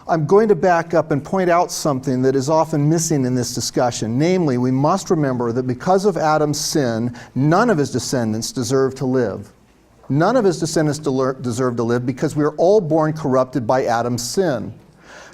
I'm going to back up and point out something that is often missing in this discussion. Namely, we must remember that because of Adam's sin, none of his descendants deserve to live. None of his descendants deserve to live because we are all born corrupted by Adam's sin.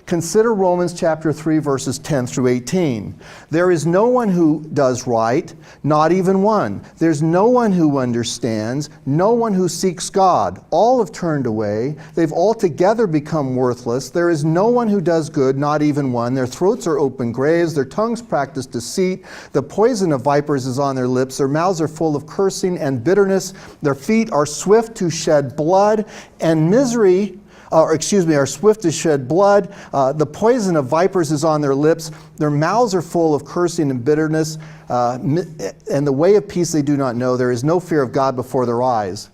Consider Romans chapter 3, verses 10 through 18. There is no one who does right, not even one. There's no one who understands, no one who seeks God. All have turned away. They've altogether become worthless. There is no one who does good, not even one. Their throats are open graves. Their tongues practice deceit. The poison of vipers is on their lips. Their mouths are full of cursing and bitterness. Their feet are swift to shed blood, and misery are swift to shed blood. The poison of vipers is on their lips. Their mouths are full of cursing and bitterness. And the way of peace they do not know. There is no fear of God before their eyes.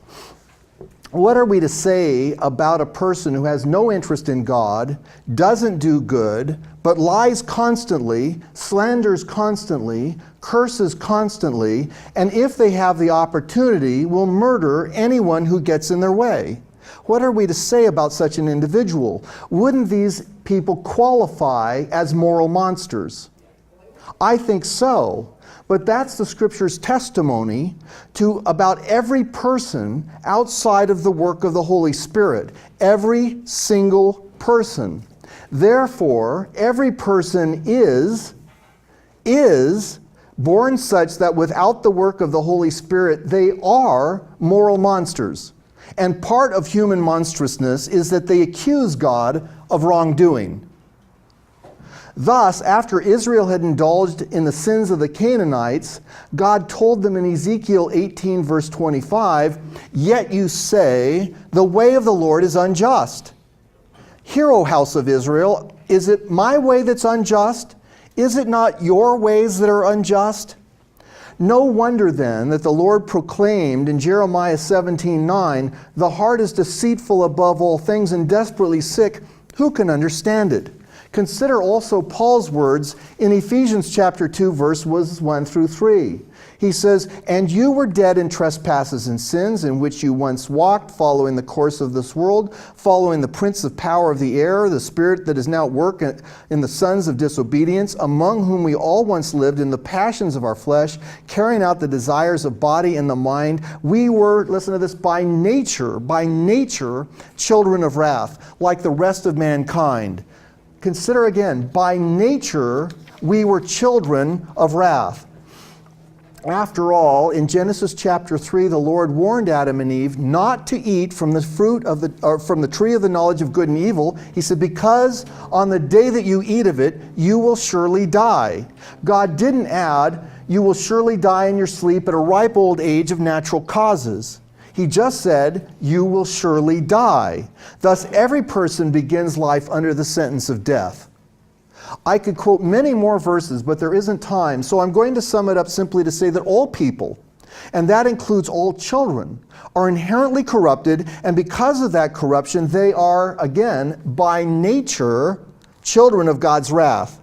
What are we to say about a person who has no interest in God, doesn't do good, but lies constantly, slanders constantly, curses constantly, and if they have the opportunity, will murder anyone who gets in their way? What are we to say about such an individual? Wouldn't these people qualify as moral monsters? I think so. But that's the Scripture's testimony to about every person outside of the work of the Holy Spirit. Every single person. Therefore, every person is born such that without the work of the Holy Spirit, they are moral monsters. And part of human monstrousness is that they accuse God of wrongdoing. Thus, after Israel had indulged in the sins of the Canaanites, God told them in Ezekiel 18, verse 25, "Yet you say, the way of the Lord is unjust. Hear, O house of Israel, is it my way that's unjust? Is it not your ways that are unjust?" No wonder then that the Lord proclaimed in Jeremiah 17:9, "The heart is deceitful above all things and desperately sick. Who can understand it?" Consider also Paul's words in Ephesians chapter 2, verses 1 through 3. He says, "And you were dead in trespasses and sins, in which you once walked, following the course of this world, following the prince of power of the air, the spirit that is now at work in the sons of disobedience, among whom we all once lived in the passions of our flesh, carrying out the desires of body and the mind. We were," listen to this, by nature, children of wrath, like the rest of mankind." Consider again, by nature, we were children of wrath. After all, in Genesis chapter 3, the Lord warned Adam and Eve not to eat from the from the tree of the knowledge of good and evil. He said, "Because on the day that you eat of it, you will surely die." God didn't add, "You will surely die in your sleep at a ripe old age of natural causes." He just said, "You will surely die." Thus, every person begins life under the sentence of death. I could quote many more verses, but there isn't time, so I'm going to sum it up simply to say that all people, and that includes all children, are inherently corrupted, and because of that corruption, they are, again, by nature, children of God's wrath.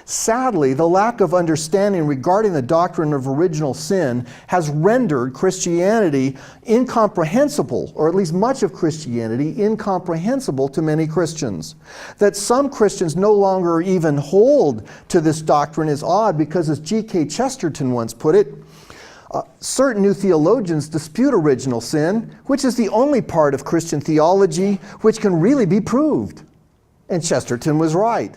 Sadly, the lack of understanding regarding the doctrine of original sin has rendered Christianity incomprehensible, or at least much of Christianity incomprehensible to many Christians. That some Christians no longer even hold to this doctrine is odd because, as G.K. Chesterton once put it, certain new theologians dispute original sin, which is the only part of Christian theology which can really be proved. And Chesterton was right.